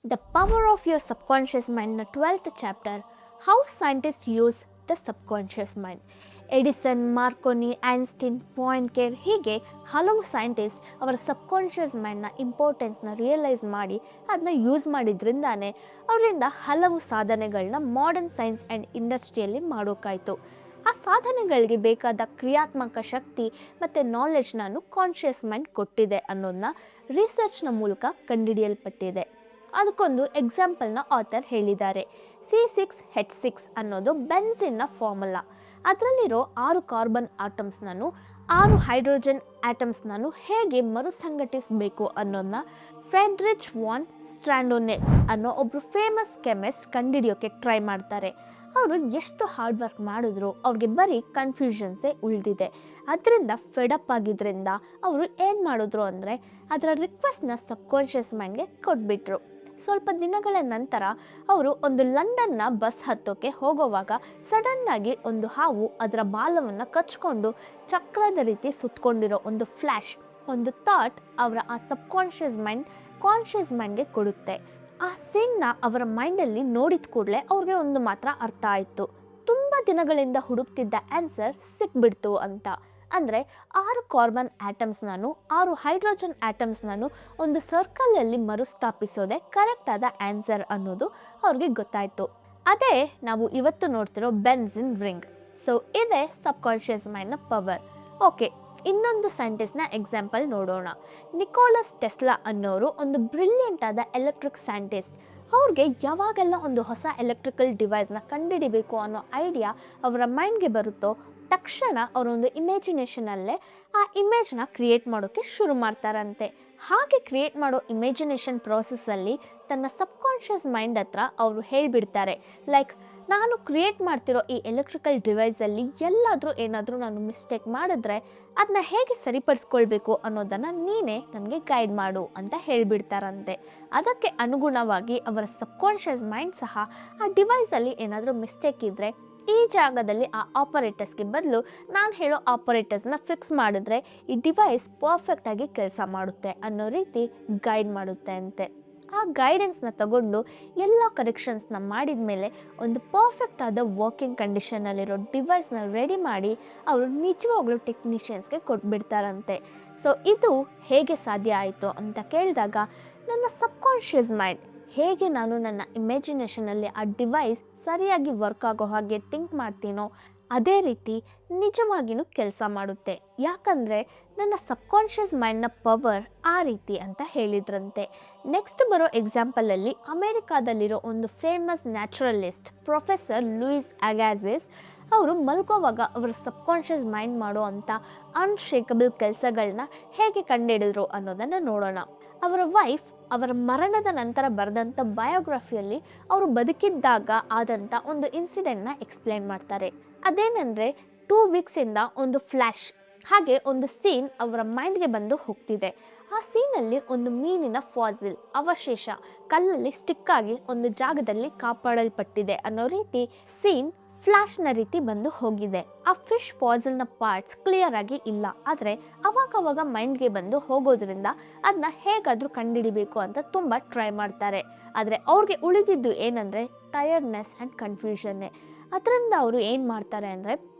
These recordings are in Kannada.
The Power of Your Subconscious Mind ನ 12th chapter how scientist use the subconscious mind. Edison, Marconi, Einstein, Poincare ಹೀಗೆ ಹಲವು ಸೈಂಟಿಸ್ಟ್ ಅವರ ಸಬ್ಕಾನ್ಷಿಯಸ್ ಮೈಂಡ್ನ ಇಂಪಾರ್ಟೆನ್ಸ್ನ ರಿಯಲೈಸ್ ಮಾಡಿ ಅದನ್ನ ಯೂಸ್ ಮಾಡಿದ್ರಿಂದಾನೇ ಅವರಿಂದ ಹಲವು ಸಾಧನೆಗಳನ್ನ ಮಾಡರ್ನ್ ಸೈನ್ಸ್ ಆ್ಯಂಡ್ ಇಂಡಸ್ಟ್ರಿಯಲ್ಲಿ ಮಾಡೋಕ್ಕಾಯಿತು. ಆ ಸಾಧನೆಗಳಿಗೆ ಬೇಕಾದ ಕ್ರಿಯಾತ್ಮಕ ಶಕ್ತಿ ಮತ್ತು ನಾಲೆಡ್ಜ್ ನಾನು ಕಾನ್ಷಿಯಸ್ ಮೈಂಡ್ ಕೊಟ್ಟಿದೆ ಅನ್ನೋದನ್ನ ರಿಸರ್ಚ್ನ ಮೂಲಕ ಕಂಡುಹಿಡಿಯಲ್ಪಟ್ಟಿದೆ. ಅದಕ್ಕೊಂದು ಎಕ್ಸಾಂಪಲ್ನ ಆಥರ್ ಹೇಳಿದ್ದಾರೆ. C6H6 ಅನ್ನೋದು ಬೆನ್ಸಿನ್ನ ಫಾರ್ಮುಲಾ. ಅದರಲ್ಲಿರೋ 6 ಕಾರ್ಬನ್ ಆಟಮ್ಸ್ನೂ 6 ಹೈಡ್ರೋಜನ್ ಆಟಮ್ಸ್ನೂ ಹೇಗೆ ಮರುಸಂಘಟಿಸಬೇಕು ಅನ್ನೋದನ್ನ ಫ್ರೆಡ್ರಿಚ್ ವಾನ್ ಸ್ಟ್ರಾಂಡೋನೆಟ್ಸ್ ಅನ್ನೋ ಒಬ್ಬರು ಫೇಮಸ್ ಕೆಮಿಸ್ಟ್ ಕಂಡುಹಿಡಿಯೋಕ್ಕೆ ಟ್ರೈ ಮಾಡ್ತಾರೆ. ಅವರು ಎಷ್ಟು ಹಾರ್ಡ್ ವರ್ಕ್ ಮಾಡಿದ್ರು ಅವ್ರಿಗೆ ಬರೀ ಕನ್ಫ್ಯೂಷನ್ಸೇ ಉಳಿದಿದೆ. ಅದರಿಂದ ಫೆಡಪ್ ಆಗಿದ್ದರಿಂದ ಅವರು ಏನು ಮಾಡಿದ್ರು ಅಂದರೆ ಅದರ ರಿಕ್ವೆಸ್ಟ್ನ ಸಬ್ಕಾನ್ಷಿಯಸ್ ಮೈಂಡ್ಗೆ ಕೊಟ್ಬಿಟ್ರು. ಸ್ವಲ್ಪ ದಿನಗಳ ನಂತರ ಅವರು ಒಂದು ಲಂಡನ್ನ ಬಸ್ ಹತ್ತೋಕೆ ಹೋಗೋವಾಗ ಸಡನ್ನಾಗಿ ಒಂದು ಹಾವು ಅದರ ಬಾಲವನ್ನು ಕಚ್ಕೊಂಡು ಚಕ್ರದ ರೀತಿ ಸುತ್ತಕೊಂಡಿರೋ ಒಂದು ಫ್ಲ್ಯಾಶ್, ಒಂದು ಥಾಟ್ ಅವರ ಆ ಸಬ್ಕಾನ್ಷಿಯಸ್ ಮೈಂಡ್ ಕಾನ್ಷಿಯಸ್ ಮೈಂಡ್ಗೆ ಕೊಡುತ್ತೆ. ಆ ಸೀನ್ನ ಅವರ ಮೈಂಡಲ್ಲಿ ನೋಡಿದ ಕೂಡಲೇ ಅವ್ರಿಗೆ ಒಂದು ಮಾತ್ರ ಅರ್ಥ ಆಯಿತು. ತುಂಬ ದಿನಗಳಿಂದ ಹುಡುಕ್ತಿದ್ದ ಆನ್ಸರ್ ಸಿಕ್ಬಿಡ್ತು ಅಂತ. ಅಂದರೆ 6 ಕಾರ್ಬನ್ ಆಟಮ್ಸ್ನೂ 6 ಹೈಡ್ರೋಜನ್ ಆಟಮ್ಸ್ನೂ ಒಂದು ಸರ್ಕಲಲ್ಲಿ ಮರುಸ್ಥಾಪಿಸೋದೇ ಕರೆಕ್ಟಾದ ಆನ್ಸರ್ ಅನ್ನೋದು ಅವ್ರಿಗೆ ಗೊತ್ತಾಯಿತು. ಅದೇ ನಾವು ಇವತ್ತು ನೋಡ್ತಿರೋ ಬೆನ್ಸಿನ್ ರಿಂಗ್. ಸೊ ಇದೇ ಸಬ್ಕಾನ್ಷಿಯಸ್ ಮೈಂಡ್ನ ಪವರ್. ಓಕೆ, ಇನ್ನೊಂದು ಸೈಂಟಿಸ್ಟ್ನ ಎಕ್ಸಾಂಪಲ್ ನೋಡೋಣ. ನಿಕೋಲಸ್ ಟೆಸ್ಲಾ ಅನ್ನೋರು ಒಂದು ಬ್ರಿಲಿಯಂಟ್ ಆದ ಎಲೆಕ್ಟ್ರಿಕ್ ಸೈಂಟಿಸ್ಟ್. ಅವ್ರಿಗೆ ಯಾವಾಗೆಲ್ಲ ಒಂದು ಹೊಸ ಎಲೆಕ್ಟ್ರಿಕಲ್ ಡಿವೈಸ್ನ ಕಂಡುಹಿಡಿಬೇಕು ಅನ್ನೋ ಐಡಿಯಾ ಅವರ ಮೈಂಡ್ಗೆ ಬರುತ್ತೋ ತಕ್ಷಣ ಅವರೊಂದು ಇಮ್ಯಾಜಿನೇಷನಲ್ಲೇ ಆ ಇಮೇಜ್ನ ಕ್ರಿಯೇಟ್ ಮಾಡೋಕ್ಕೆ ಶುರು ಮಾಡ್ತಾರಂತೆ. ಹಾಗೆ ಕ್ರಿಯೇಟ್ ಮಾಡೋ ಇಮ್ಯಾಜಿನೇಷನ್ ಪ್ರಾಸೆಸ್ಸಲ್ಲಿ ತನ್ನ ಸಬ್ಕಾನ್ಷಿಯಸ್ ಮೈಂಡ್ ಹತ್ರ ಅವರು ಹೇಳಿಬಿಡ್ತಾರೆ, ಲೈಕ್ ನಾನು ಕ್ರಿಯೇಟ್ ಮಾಡ್ತಿರೋ ಈ ಎಲೆಕ್ಟ್ರಿಕಲ್ ಡಿವೈಸಲ್ಲಿ ಏನಾದರೂ ನಾನು ಮಿಸ್ಟೇಕ್ ಮಾಡಿದ್ರೆ ಅದನ್ನ ಹೇಗೆ ಸರಿಪಡಿಸ್ಕೊಳ್ಬೇಕು ಅನ್ನೋದನ್ನು ನೀನೇ ನನಗೆ ಗೈಡ್ ಮಾಡು ಅಂತ ಹೇಳಿಬಿಡ್ತಾರಂತೆ. ಅದಕ್ಕೆ ಅನುಗುಣವಾಗಿ ಅವರ ಸಬ್ಕಾನ್ಷಿಯಸ್ ಮೈಂಡ್ ಸಹ ಆ ಡಿವೈಸಲ್ಲಿ ಏನಾದರೂ ಮಿಸ್ಟೇಕ್ ಇದ್ದರೆ ಈ ಜಾಗದಲ್ಲಿ ಆ ಆಪರೇಟರ್ಸ್ಗೆ ಬದಲು ನಾನು ಹೇಳೋ ಆಪರೇಟರ್ಸ್ನ ಫಿಕ್ಸ್ ಮಾಡಿದ್ರೆ ಈ ಡಿವೈಸ್ ಪರ್ಫೆಕ್ಟಾಗಿ ಕೆಲಸ ಮಾಡುತ್ತೆ ಅನ್ನೋ ರೀತಿ ಗೈಡ್ ಮಾಡುತ್ತೆ ಅಂತೆ. ಆ ಗೈಡೆನ್ಸ್ನ ತಗೊಂಡು ಎಲ್ಲ ಕರೆಕ್ಷನ್ಸ್ನ ಮಾಡಿದ ಮೇಲೆ ಒಂದು ಪರ್ಫೆಕ್ಟ್ ಆದ ವರ್ಕಿಂಗ್ ಕಂಡೀಷನಲ್ಲಿರೋ ಡಿವೈಸ್ನ ರೆಡಿ ಮಾಡಿ ಅವರು ನಿಜವಾಗ್ಲೂ ಟೆಕ್ನಿಷಿಯನ್ಸ್ಗೆ ಕೊಟ್ಬಿಡ್ತಾರಂತೆ. ಸೊ ಇದು ಹೇಗೆ ಸಾಧ್ಯ ಆಯಿತು ಅಂತ ಕೇಳಿದಾಗ ನನ್ನ ಸಬ್ಕಾನ್ಷಿಯಸ್ ಮೈಂಡ್ ಹೇಗೆ ನಾನು ನನ್ನ ಇಮ್ಯಾಜಿನೇಷನಲ್ಲಿ ಆ ಡಿವೈಸ್ ಸರಿಯಾಗಿ ವರ್ಕ್ ಆಗೋ ಹಾಗೆ ಥಿಂಕ್ ಮಾಡ್ತೀನೋ ಅದೇ ರೀತಿ ನಿಜವಾಗಿಯೂ ಕೆಲಸ ಮಾಡುತ್ತೆ. ಯಾಕಂದರೆ ನನ್ನ ಸಬ್ಕಾನ್ಷಿಯಸ್ ಮೈಂಡ್ನ ಪವರ್ ಆ ರೀತಿ ಅಂತ ಹೇಳಿದ್ರಂತೆ. ನೆಕ್ಸ್ಟ್ ಬರೋ ಎಕ್ಸಾಂಪಲಲ್ಲಿ ಅಮೇರಿಕಾದಲ್ಲಿರೋ ಒಂದು ಫೇಮಸ್ ನ್ಯಾಚುರಲಿಸ್ಟ್ ಪ್ರೊಫೆಸರ್ ಲೂಯಿಸ್ ಅಗಾಸಿಸ್ ಅವರು ಮಲ್ಗೋವಾಗ ಅವರ ಸಬ್ಕಾನ್ಷಿಯಸ್ ಮೈಂಡ್ ಮಾಡೋ ಅಂಥ ಅನ್ಶೇಕಬಲ್ ಕೆಲಸಗಳನ್ನ ಹೇಗೆ ಕಂಡುಹಿಡಿದ್ರು ಅನ್ನೋದನ್ನು ನೋಡೋಣ. ಅವರ ವೈಫ್ ಅವರ ಮರಣದ ನಂತರ ಬರೆದಂಥ ಬಯೋಗ್ರಫಿಯಲ್ಲಿ ಅವರು ಬದುಕಿದ್ದಾಗ ಆದಂಥ ಒಂದು ಇನ್ಸಿಡೆಂಟ್ನ ಎಕ್ಸ್ಪ್ಲೇನ್ ಮಾಡ್ತಾರೆ. ಅದೇನೆಂದರೆ 2 ವೀಕ್ಸಿಂದ ಒಂದು ಫ್ಲ್ಯಾಶ್ ಹಾಗೆ ಒಂದು ಸೀನ್ ಅವರ ಮೈಂಡ್ಗೆ ಬಂದು ಹೋಗ್ತಿದೆ. ಆ ಸೀನಲ್ಲಿ ಒಂದು ಮೀನಿನ ಫಾಸಿಲ್ ಅವಶೇಷ ಕಲ್ಲಲ್ಲಿ ಸ್ಟಿಕ್ ಆಗಿ ಒಂದು ಜಾಗದಲ್ಲಿ ಕಾಪಾಡಲ್ಪಟ್ಟಿದೆ ಅನ್ನೋ ರೀತಿ ಸೀನ್ ಫ್ಲ್ಯಾಶ್ನ ರೀತಿ ಬಂದು ಹೋಗಿದೆ. ಆ ಫಿಶ್ ಫಾಸಿಲ್ನ ಪಾರ್ಟ್ಸ್ ಕ್ಲಿಯರ್ ಆಗಿ ಇಲ್ಲ, ಆದರೆ ಅವಾಗವಾಗ ಮೈಂಡ್ಗೆ ಬಂದು ಹೋಗೋದ್ರಿಂದ ಅದನ್ನ ಹೇಗಾದರೂ ಕಂಡುಹಿಡಿಬೇಕು ಅಂತ ತುಂಬ ಟ್ರೈ ಮಾಡ್ತಾರೆ. ಆದರೆ ಅವ್ರಿಗೆ ಉಳಿದಿದ್ದು ಏನಂದರೆ ಟಯರ್ಡ್ನೆಸ್ ಆ್ಯಂಡ್ ಕನ್ಫ್ಯೂಷನ್ನೇ. ಅದರಿಂದ ಅವರು ಏನು ಮಾಡ್ತಾರೆ ಅಂದರೆ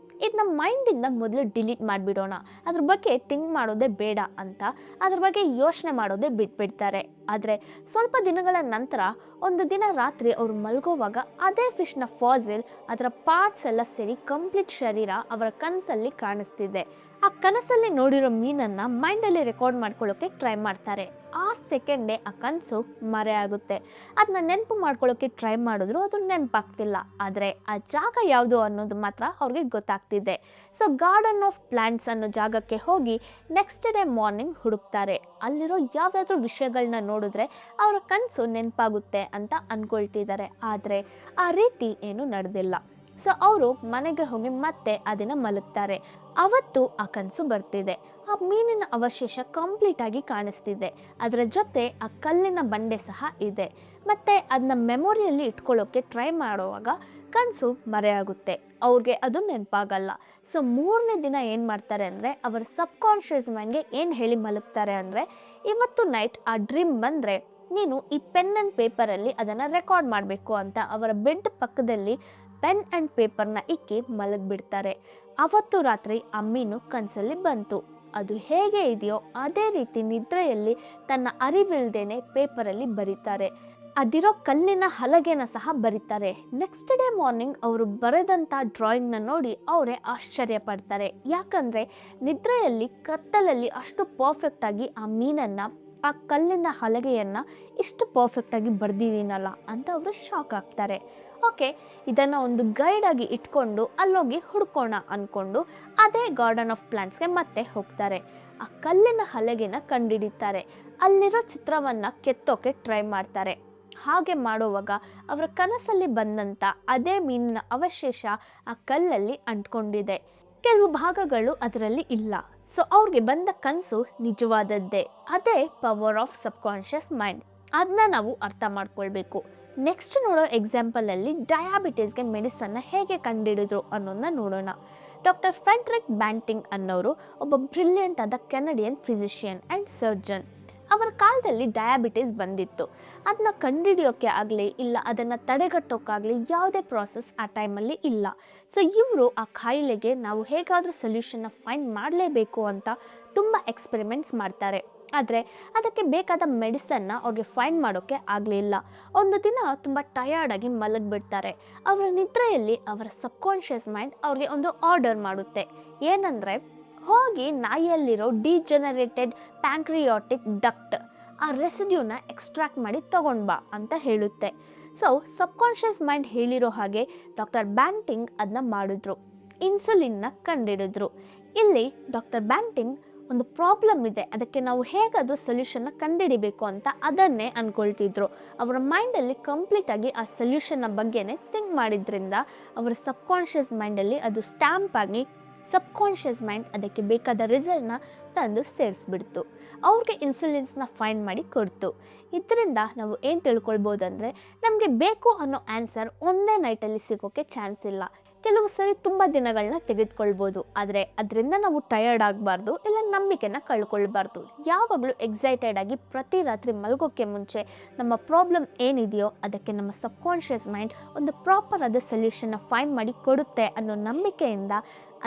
ಇದನ್ನ ಮೈಂಡಿಂದ ಮೊದಲು ಡಿಲೀಟ್ ಮಾಡಿಬಿಡೋಣ, ಅದ್ರ ಬಗ್ಗೆ ಥಿಂಕ್ ಮಾಡೋದೇ ಬೇಡ ಅಂತ ಅದ್ರ ಬಗ್ಗೆ ಯೋಚನೆ ಮಾಡೋದೇ ಬಿಟ್ಬಿಡ್ತಾರೆ. ಆದರೆ ಸ್ವಲ್ಪ ದಿನಗಳ ನಂತರ ಒಂದು ದಿನ ರಾತ್ರಿ ಅವರು ಮಲ್ಗೋವಾಗ ಅದೇ ಫಿಶ್ನ ಫಾಸಿಲ್ ಅದರ ಪಾರ್ಟ್ಸ್ ಎಲ್ಲ ಸೇರಿ ಕಂಪ್ಲೀಟ್ ಶರೀರ ಅವರ ಕನಸಲ್ಲಿ ಕಾಣಿಸ್ತಿದೆ. ಆ ಕನಸಲ್ಲಿ ನೋಡಿರೋ ಮೀನನ್ನು ಮೈಂಡಲ್ಲಿ ರೆಕಾರ್ಡ್ ಮಾಡ್ಕೊಳ್ಳೋಕ್ಕೆ ಟ್ರೈ ಮಾಡ್ತಾರೆ. ಆ ಸೆಕೆಂಡೇ ಆ ಕನಸು ಮರೆಯಾಗುತ್ತೆ. ಅದನ್ನ ನೆನಪು ಮಾಡ್ಕೊಳ್ಳೋಕ್ಕೆ ಟ್ರೈ ಮಾಡಿದ್ರು ಅದು ನೆನಪಾಗ್ತಿಲ್ಲ, ಆದರೆ ಆ ಜಾಗ ಯಾವುದು ಅನ್ನೋದು ಮಾತ್ರ ಅವ್ರಿಗೆ ಗೊತ್ತಾಗ್ತಿದೆ. ಸೊ ಗಾರ್ಡನ್ ಆಫ್ ಪ್ಲಾಂಟ್ಸ್ ಅನ್ನೋ ಜಾಗಕ್ಕೆ ಹೋಗಿ ನೆಕ್ಸ್ಟ್ ಡೇ ಮಾರ್ನಿಂಗ್ ಹುಡುಕ್ತಾರೆ. ಅಲ್ಲಿರೋ ಯಾವುದಾದ್ರೂ ವಿಷಯಗಳನ್ನ ನೋಡಿದ್ರೆ ಅವರ ಕನಸು ನೆನಪಾಗುತ್ತೆ ಅಂತ ಅಂದ್ಕೊಳ್ತಿದ್ದಾರೆ. ಆದರೆ ಆ ರೀತಿ ಏನೂ ನಡೆದಿಲ್ಲ. ಸೊ ಅವರು ಮನೆಗೆ ಹೋಗಿ ಮತ್ತೆ ಅದನ್ನು ಮಲಗ್ತಾರೆ. ಅವತ್ತು ಆ ಕನಸು ಬರ್ತಿದೆ. ಆ ಮೀನಿನ ಅವಶೇಷ ಕಂಪ್ಲೀಟಾಗಿ ಕಾಣಿಸ್ತಿದೆ. ಅದರ ಜೊತೆ ಆ ಕಲ್ಲಿನ ಬಂಡೆ ಸಹ ಇದೆ. ಮತ್ತು ಅದನ್ನ ಮೆಮೊರಿಯಲ್ಲಿ ಇಟ್ಕೊಳ್ಳೋಕ್ಕೆ ಟ್ರೈ ಮಾಡುವಾಗ ಕನಸು ಮರೆಯಾಗುತ್ತೆ, ಅವ್ರಿಗೆ ಅದು ನೆನಪಾಗಲ್ಲ. ಸೊ 3ನೇ ದಿನ ಏನು ಮಾಡ್ತಾರೆ ಅಂದರೆ ಅವರ ಸಬ್ಕಾನ್ಷಿಯಸ್ ಮೈಂಡ್ಗೆ ಏನು ಹೇಳಿ ಮಲಗ್ತಾರೆ ಅಂದರೆ ಇವತ್ತು ನೈಟ್ ಆ ಡ್ರೀಮ್ ಬಂದರೆ ನೀನು ಈ ಪೆನ್ ಆ್ಯಂಡ್ ಪೇಪರಲ್ಲಿ ಅದನ್ನು ರೆಕಾರ್ಡ್ ಮಾಡಬೇಕು ಅಂತ ಅವರ ಬೆಡ್ ಪಕ್ಕದಲ್ಲಿ ಪೆನ್ ಆ್ಯಂಡ್ ಪೇಪರ್ನ ಇಕ್ಕಿ ಮಲಗಿಬಿಡ್ತಾರೆ. ಅವತ್ತು ರಾತ್ರಿ ಆ ಮೀನು ಕನಸಲ್ಲಿ ಬಂತು. ಅದು ಹೇಗೆ ಇದೆಯೋ ಅದೇ ರೀತಿ ನಿದ್ರೆಯಲ್ಲಿ ತನ್ನ ಅರಿವಿಲ್ದೇನೆ ಪೇಪರಲ್ಲಿ ಬರೀತಾರೆ. ಅದಿರೋ ಕಲ್ಲಿನ ಹಲಗೆನ ಸಹ ಬರೀತಾರೆ. ನೆಕ್ಸ್ಟ್ ಡೇ ಮಾರ್ನಿಂಗ್ ಅವರು ಬರೆದಂಥ ಡ್ರಾಯಿಂಗ್ನ ನೋಡಿ ಅವರೇ ಆಶ್ಚರ್ಯ ಪಡ್ತಾರೆ. ಯಾಕಂದರೆ ನಿದ್ರೆಯಲ್ಲಿ ಕತ್ತಲಲ್ಲಿ ಅಷ್ಟು ಪರ್ಫೆಕ್ಟಾಗಿ ಆ ಮೀನನ್ನು, ಆ ಕಲ್ಲಿನ ಹಲಗೆಯನ್ನು ಇಷ್ಟು ಪರ್ಫೆಕ್ಟಾಗಿ ಬರೆದಿದ್ದೀನಲ್ಲ ಅಂತ ಅವರು ಶಾಕ್ ಆಗ್ತಾರೆ. ಓಕೆ, ಇದನ್ನು ಒಂದು ಗೈಡಾಗಿ ಇಟ್ಕೊಂಡು ಅಲ್ಲೋಗಿ ಹುಡ್ಕೋಣ ಅಂದ್ಕೊಂಡು ಅದೇ ಗಾರ್ಡನ್ ಆಫ್ ಪ್ಲಾಂಟ್ಸ್ಗೆ ಮತ್ತೆ ಹೋಗ್ತಾರೆ. ಆ ಕಲ್ಲಿನ ಹಲಗೆನ ಕಂಡುಹಿಡಿತಾರೆ. ಅಲ್ಲಿರೋ ಚಿತ್ರವನ್ನು ಕೆತ್ತೋಕೆ ಟ್ರೈ ಮಾಡ್ತಾರೆ. ಹಾಗೆ ಮಾಡುವಾಗ ಅವರ ಕನಸಲ್ಲಿ ಬಂದಂಥ ಅದೇ ಮೀನಿನ ಅವಶೇಷ ಆ ಕಲ್ಲಲ್ಲಿ ಅಂಟ್ಕೊಂಡಿದೆ. ಕೆಲವು ಭಾಗಗಳು ಅದರಲ್ಲಿ ಇಲ್ಲ. ಸೊ ಅವ್ರಿಗೆ ಬಂದ ಕನಸು ನಿಜವಾದದ್ದೇ. ಅದೇ ಪವರ್ ಆಫ್ ಸಬ್ಕಾನ್ಷಿಯಸ್ ಮೈಂಡ್. ಅದನ್ನ ನಾವು ಅರ್ಥ ಮಾಡ್ಕೊಳ್ಬೇಕು. ನೆಕ್ಸ್ಟ್ ನೋಡೋ ಎಕ್ಸಾಂಪಲಲ್ಲಿ ಡಯಾಬಿಟೀಸ್ಗೆ ಮೆಡಿಸನ್ನ ಹೇಗೆ ಕಂಡುಹಿಡಿದ್ರು ಅನ್ನೋದನ್ನ ನೋಡೋಣ. ಡಾಕ್ಟರ್ ಫ್ರೆಡ್ರಿಕ್ ಬ್ಯಾಂಟಿಂಗ್ ಅನ್ನೋರು ಒಬ್ಬ ಬ್ರಿಲಿಯಂಟ್ ಆದ ಕೆನಡಿಯನ್ ಫಿಸಿಷಿಯನ್ ಆ್ಯಂಡ್ ಸರ್ಜನ್. ಅವರ ಕಾಲದಲ್ಲಿ ಡಯಾಬಿಟೀಸ್ ಬಂದಿತ್ತು. ಅದನ್ನ ಕಂಡುಹಿಡಿಯೋಕ್ಕೆ ಆಗಲಿ ಇಲ್ಲ ಅದನ್ನು ತಡೆಗಟ್ಟೋಕ್ಕಾಗಲಿ ಯಾವುದೇ ಪ್ರಾಸೆಸ್ ಆ ಟೈಮಲ್ಲಿ ಇಲ್ಲ. ಸೊ ಇವರು ಆ ಕಾಯಿಲೆಗೆ ನಾವು ಹೇಗಾದರೂ ಸೊಲ್ಯೂಷನ್ನ ಫೈಂಡ್ ಮಾಡಲೇಬೇಕು ಅಂತ ತುಂಬ ಎಕ್ಸ್ಪೆರಿಮೆಂಟ್ಸ್ ಮಾಡ್ತಾರೆ. ಆದರೆ ಅದಕ್ಕೆ ಬೇಕಾದ ಮೆಡಿಸನ್ನ ಅವ್ರಿಗೆ ಫೈಂಡ್ ಮಾಡೋಕ್ಕೆ ಆಗಲಿಲ್ಲ. ಒಂದು ದಿನ ತುಂಬ ಟಯರ್ಡಾಗಿ ಮಲಗಿಬಿಡ್ತಾರೆ. ಅವರ ನಿದ್ರೆಯಲ್ಲಿ ಅವರ ಸಬ್ಕಾನ್ಷಿಯಸ್ ಮೈಂಡ್ ಅವ್ರಿಗೆ ಒಂದು ಆರ್ಡರ್ ಮಾಡುತ್ತೆ. ಏನಂದರೆ, ಹೋಗಿ ನಾಯಿಯಲ್ಲಿರೋ ಡಿಜೆನರೇಟೆಡ್ ಪ್ಯಾಂಕ್ರಿಯಾಟಿಕ್ ಡಕ್ಟ್ ಆ ರೆಸಿಡ್ಯೂನ ಎಕ್ಸ್ಟ್ರಾಕ್ಟ್ ಮಾಡಿ ತಗೊಂಡು ಬಾ ಅಂತ ಹೇಳುತ್ತೆ. ಸೊ ಸಬ್ಕಾನ್ಷಿಯಸ್ ಮೈಂಡ್ ಹೇಳಿರೋ ಹಾಗೆ ಡಾಕ್ಟರ್ ಬ್ಯಾಂಟಿಂಗ್ ಅದನ್ನ ಮಾಡಿದ್ರು. ಇನ್ಸುಲಿನ್ನ ಕಂಡುಹಿಡಿದ್ರು. ಇಲ್ಲಿ ಡಾಕ್ಟರ್ ಬ್ಯಾಂಟಿಂಗ್ ಒಂದು ಪ್ರಾಬ್ಲಮ್ ಇದೆ, ಅದಕ್ಕೆ ನಾವು ಹೇಗಾದರೂ ಸೊಲ್ಯೂಷನ್ನ ಕಂಡುಹಿಡಿಬೇಕು ಅಂತ ಅದನ್ನೇ ಅಂದ್ಕೊಳ್ತಿದ್ರು. ಅವರ ಮೈಂಡಲ್ಲಿ ಕಂಪ್ಲೀಟಾಗಿ ಆ ಸೊಲ್ಯೂಷನ್ನ ಬಗ್ಗೆನೇ ಥಿಂಕ್ ಮಾಡಿದ್ರಿಂದ ಅವರ ಸಬ್ಕಾನ್ಷಿಯಸ್ ಮೈಂಡಲ್ಲಿ ಅದು ಸ್ಟ್ಯಾಂಪ್ ಆಗಿ ಸಬ್ಕಾನ್ಷಿಯಸ್ ಮೈಂಡ್ ಅದಕ್ಕೆ ಬೇಕಾದ ರಿಸಲ್ಟ್ನ ತಂದು ಸೇರಿಸ್ಬಿಡ್ತು. ಅವ್ರಿಗೆ ಇನ್ಸುಲಿನ್ಸ್ನ ಫೈಂಡ್ ಮಾಡಿ ಕೊಡ್ತು. ಇದರಿಂದ ನಾವು ಏನು ತಿಳ್ಕೊಳ್ಬೋದಂದರೆ, ನಮಗೆ ಬೇಕು ಅನ್ನೋ ಆನ್ಸರ್ ಒಂದೇ ನೈಟಲ್ಲಿ ಸಿಗೋಕ್ಕೆ ಚಾನ್ಸ್ ಇಲ್ಲ. ಕೆಲವು ಸರಿ ತುಂಬ ದಿನಗಳನ್ನ ತೆಗೆದುಕೊಳ್ಬೋದು. ಆದರೆ ಅದರಿಂದ ನಾವು ಟಯರ್ಡ್ ಆಗಬಾರ್ದು, ಇಲ್ಲ ನಂಬಿಕೆನ ಕಳ್ಕೊಳ್ಬಾರ್ದು. ಯಾವಾಗಲೂ ಎಕ್ಸೈಟೆಡ್ ಆಗಿ ಪ್ರತಿ ರಾತ್ರಿ ಮಲಗೋಕ್ಕೆ ಮುಂಚೆ ನಮ್ಮ ಪ್ರಾಬ್ಲಮ್ ಏನಿದೆಯೋ ಅದಕ್ಕೆ ನಮ್ಮ ಸಬ್ಕಾನ್ಷಿಯಸ್ ಮೈಂಡ್ ಒಂದು ಪ್ರಾಪರ್ ಆದ ಸೊಲ್ಯೂಷನ್ನ ಫೈಂಡ್ ಮಾಡಿ ಕೊಡುತ್ತೆ ಅನ್ನೋ ನಂಬಿಕೆಯಿಂದ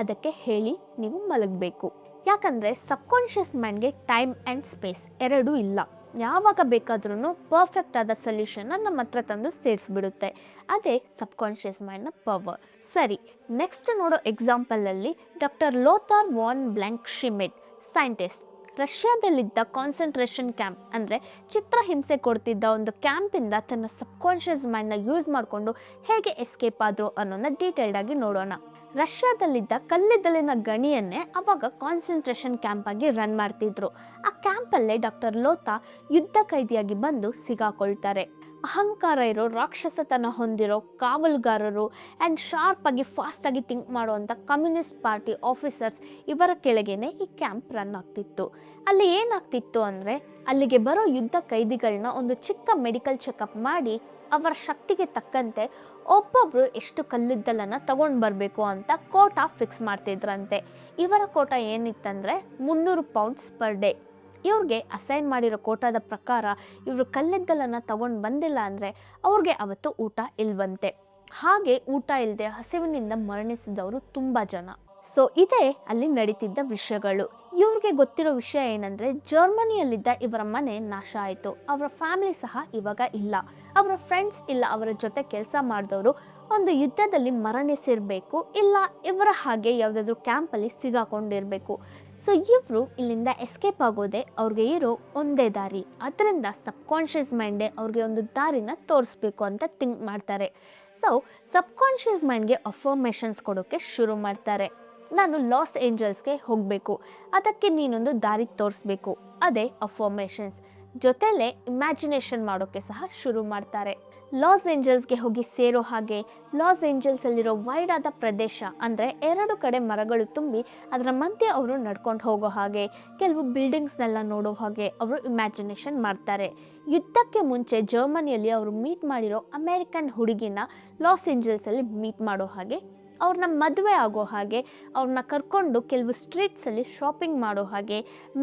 ಅದಕ್ಕೆ ಹೇಳಿ ನೀವು ಮಲಗಬೇಕು. ಯಾಕಂದರೆ ಸಬ್ಕಾನ್ಷಿಯಸ್ ಮೈಂಡ್ಗೆ ಟೈಮ್ ಆ್ಯಂಡ್ ಸ್ಪೇಸ್ ಎರಡೂ ಇಲ್ಲ. ಯಾವಾಗ ಬೇಕಾದ್ರೂ ಪರ್ಫೆಕ್ಟ್ ಆದ ಸೊಲ್ಯೂಷನ್ನ ನಮ್ಮ ಹತ್ರ ತಂದು ಸೇರಿಸ್ಬಿಡುತ್ತೆ. ಅದೇ ಸಬ್ಕಾನ್ಷಿಯಸ್ ಮೈಂಡ್ನ ಪವರ್. ಸರಿ, ನೆಕ್ಸ್ಟ್ ನೋಡೋ ಎಕ್ಸಾಂಪಲಲ್ಲಿ doctor Lothar von Blenk Schmidt, scientist. ರಷ್ಯಾದಲ್ಲಿದ್ದ ಕಾನ್ಸಂಟ್ರೇಷನ್ ಕ್ಯಾಂಪ್ ಅಂದರೆ ಚಿತ್ರಹಿಂಸೆ ಕೊಡ್ತಿದ್ದ ಒಂದು ಕ್ಯಾಂಪಿಂದ ತನ್ನ ಸಬ್ಕಾನ್ಷಿಯಸ್ ಮೈಂಡ್ನ ಯೂಸ್ ಮಾಡಿಕೊಂಡು ಹೇಗೆ ಎಸ್ಕೇಪ್ ಆದರು ಅನ್ನೋದನ್ನ ಡೀಟೇಲ್ಡಾಗಿ ನೋಡೋಣ. ರಷ್ಯಾದಲ್ಲಿದ್ದ ಕಲ್ಲಿದ್ದಲಿನ ಗಣಿಯನ್ನೇ ಅವಾಗ ಕಾನ್ಸಂಟ್ರೇಷನ್ ಕ್ಯಾಂಪ್ ಆಗಿ ರನ್ ಮಾಡ್ತಿದ್ರು. ಆ ಕ್ಯಾಂಪಲ್ಲೇ ಡಾಕ್ಟರ್ ಲೋಥಾ ಯುದ್ಧ ಕೈದಿಯಾಗಿ ಬಂದು ಸಿಗಾಕೊಳ್ತಾರೆ. ಅಹಂಕಾರ ಇರೋ, ರಾಕ್ಷಸತನ ಹೊಂದಿರೋ ಕಾವಲುಗಾರರು ಆ್ಯಂಡ್ ಶಾರ್ಪಾಗಿ ಫಾಸ್ಟಾಗಿ ಥಿಂಕ್ ಮಾಡುವಂಥ ಕಮ್ಯುನಿಸ್ಟ್ ಪಾರ್ಟಿ ಆಫೀಸರ್ಸ್ ಇವರ ಕೆಳಗೇನೆ ಈ ಕ್ಯಾಂಪ್ ರನ್ ಆಗ್ತಿತ್ತು. ಅಲ್ಲಿ ಏನಾಗ್ತಿತ್ತು ಅಂದರೆ, ಅಲ್ಲಿಗೆ ಬರೋ ಯುದ್ಧ ಕೈದಿಗಳನ್ನ ಒಂದು ಚಿಕ್ಕ ಮೆಡಿಕಲ್ ಚೆಕಪ್ ಮಾಡಿ ಅವರ ಶಕ್ತಿಗೆ ತಕ್ಕಂತೆ ಒಬ್ಬೊಬ್ಬರು ಎಷ್ಟು ಕಲ್ಲಿದ್ದಲನ್ನು ತಗೊಂಡು ಬರಬೇಕು ಅಂತ ಕೋಟಾ ಫಿಕ್ಸ್ ಮಾಡ್ತಿದ್ರಂತೆ. ಇವರ ಕೋಟ ಏನಿತ್ತಂದರೆ 300 ಪೌಂಡ್ಸ್ ಪರ್ ಡೇ. ಇವ್ರಿಗೆ ಅಸೈನ್ ಮಾಡಿರೋ ಕೋಟಾದ ಪ್ರಕಾರ ಇವರು ಕಲ್ಲಿದ್ದಲನ್ನು ತಗೊಂಡು ಬಂದಿಲ್ಲ ಅಂದರೆ ಅವ್ರಿಗೆ ಅವತ್ತು ಊಟ ಇಲ್ವಂತೆ. ಹಾಗೆ ಊಟ ಇಲ್ಲದೆ ಹಸಿವಿನಿಂದ ಮರಣಿಸಿದವರು ತುಂಬ ಜನ. ಸೊ ಇದೇ ಅಲ್ಲಿ ನಡೀತಿದ್ದ ವಿಷಯಗಳು. ಇವ್ರಿಗೆ ಗೊತ್ತಿರೋ ವಿಷಯ ಏನಂದರೆ, ಜರ್ಮನಿಯಲ್ಲಿದ್ದ ಇವರ ಮನೆ ನಾಶ ಆಯಿತು. ಅವರ ಫ್ಯಾಮಿಲಿ ಸಹ ಇವಾಗ ಇಲ್ಲ. ಅವರ ಫ್ರೆಂಡ್ಸ್ ಇಲ್ಲ ಅವರ ಜೊತೆ ಕೆಲಸ ಮಾಡಿದವರು ಒಂದು ಯುದ್ಧದಲ್ಲಿ ಮರಣಿಸಿರಬೇಕು, ಇಲ್ಲ ಇವರ ಹಾಗೆ ಯಾವುದಾದ್ರೂ ಕ್ಯಾಂಪಲ್ಲಿ ಸಿಗಾಕೊಂಡಿರಬೇಕು. ಸೊ ಇವರು ಇಲ್ಲಿಂದ ಎಸ್ಕೇಪ್ ಆಗೋದೇ ಅವ್ರಿಗೆ ಇರೋ ಒಂದೇ ದಾರಿ. ಅದರಿಂದ ಸಬ್ಕಾನ್ಷಿಯಸ್ ಮೈಂಡೇ ಅವ್ರಿಗೆ ಒಂದು ದಾರಿನ ತೋರಿಸ್ಬೇಕು ಅಂತ ಥಿಂಕ್ ಮಾಡ್ತಾರೆ. ಸೊ ಸಬ್ಕಾನ್ಷಿಯಸ್ ಮೈಂಡ್ಗೆ ಅಫರ್ಮೇಷನ್ಸ್ ಕೊಡೋಕ್ಕೆ ಶುರು ಮಾಡ್ತಾರೆ. ನಾನು ಲಾಸ್ ಏಂಜಲ್ಸ್ಗೆ ಹೋಗಬೇಕು, ಅದಕ್ಕೆ ನೀನೊಂದು ದಾರಿ ತೋರಿಸ್ಬೇಕು, ಅದೇ ಅಫರ್ಮೇಷನ್ಸ್. ಜೊತೆಲೇ ಇಮ್ಯಾಜಿನೇಷನ್ ಮಾಡೋಕ್ಕೆ ಸಹ ಶುರು ಮಾಡ್ತಾರೆ. ಲಾಸ್ ಏಂಜಲ್ಸ್ಗೆ ಹೋಗಿ ಸೇರೋ ಹಾಗೆ, ಲಾಸ್ ಏಂಜಲ್ಸಲ್ಲಿರೋ ವೈಡ್ ಆದ ಪ್ರದೇಶ ಅಂದರೆ 2 ಕಡೆ ಮರಗಳು ತುಂಬಿ ಅದರ ಮಧ್ಯೆ ಅವರು ನಡ್ಕೊಂಡು ಹೋಗೋ ಹಾಗೆ, ಕೆಲವು ಬಿಲ್ಡಿಂಗ್ಸ್ನೆಲ್ಲ ನೋಡೋ ಹಾಗೆ ಅವರು ಇಮ್ಯಾಜಿನೇಷನ್ ಮಾಡ್ತಾರೆ. ಯುದ್ಧಕ್ಕೆ ಮುಂಚೆ ಜರ್ಮನಿಯಲ್ಲಿ ಅವರು ಮೀಟ್ ಮಾಡಿರೋ ಅಮೇರಿಕನ್ ಹುಡುಗಿನ ಲಾಸ್ ಏಂಜಲ್ಸಲ್ಲಿ ಮೀಟ್ ಮಾಡೋ ಹಾಗೆ, ಅವ್ರನ್ನ ಮದುವೆ ಆಗೋ ಹಾಗೆ, ಅವ್ರನ್ನ ಕರ್ಕೊಂಡು ಕೆಲವು ಸ್ಟ್ರೀಟ್ಸಲ್ಲಿ ಶಾಪಿಂಗ್ ಮಾಡೋ ಹಾಗೆ,